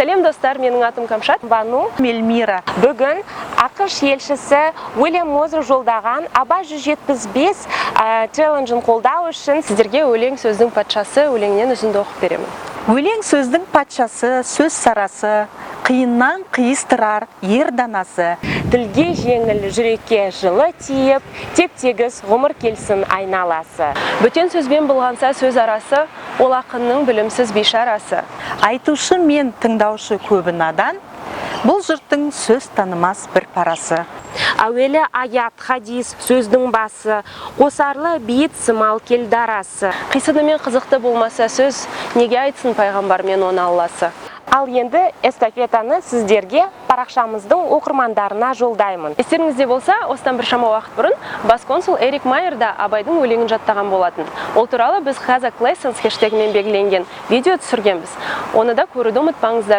Сәлем достар, менің атым Камшат. Бану Мельмира. Бүгін ақш елшісі Уильям Мозер жолдаған Абай 175 челленджін қолдау үшін сіздерге өлең сөздің патшасы өлеңнен үзінді оқып беремін. Өлең сөздің патшасы, сөз сарасы, қиыннан қиыстырар ер данасы. Тілге жеңіл, жүрекке жылы тиіп, теп-тегіс ғұмыр келсін айналасы. Бөтен сөзбен болғанса сөз арасы, ол ақынның білімсіз бейшарасы. Айтушы мен тыңдаушы көбі надан, бұл жұрттың сөз танымас бір парасы. Әуелі аят, хадис, сөздің басы, қосарлы бейіт сымал келді арасы. Қисыды мен қызықты болмаса сөз, неге айтсын пайғамбар мен оны Алласы. Ал енді эстафетаны сіздерге парақшамыздың оқырмандарына жолдаймын. Естеріңізде болса, осыдан біршама уақыт бұрын бас консул Эрик Майер да Абайдың өлеңін жаттаған болатын. Ол туралы біз Kazakh Lessons хэштегімен белгіленген видео түсіргенбіз. Оны да көруді ұмытпаңыздар.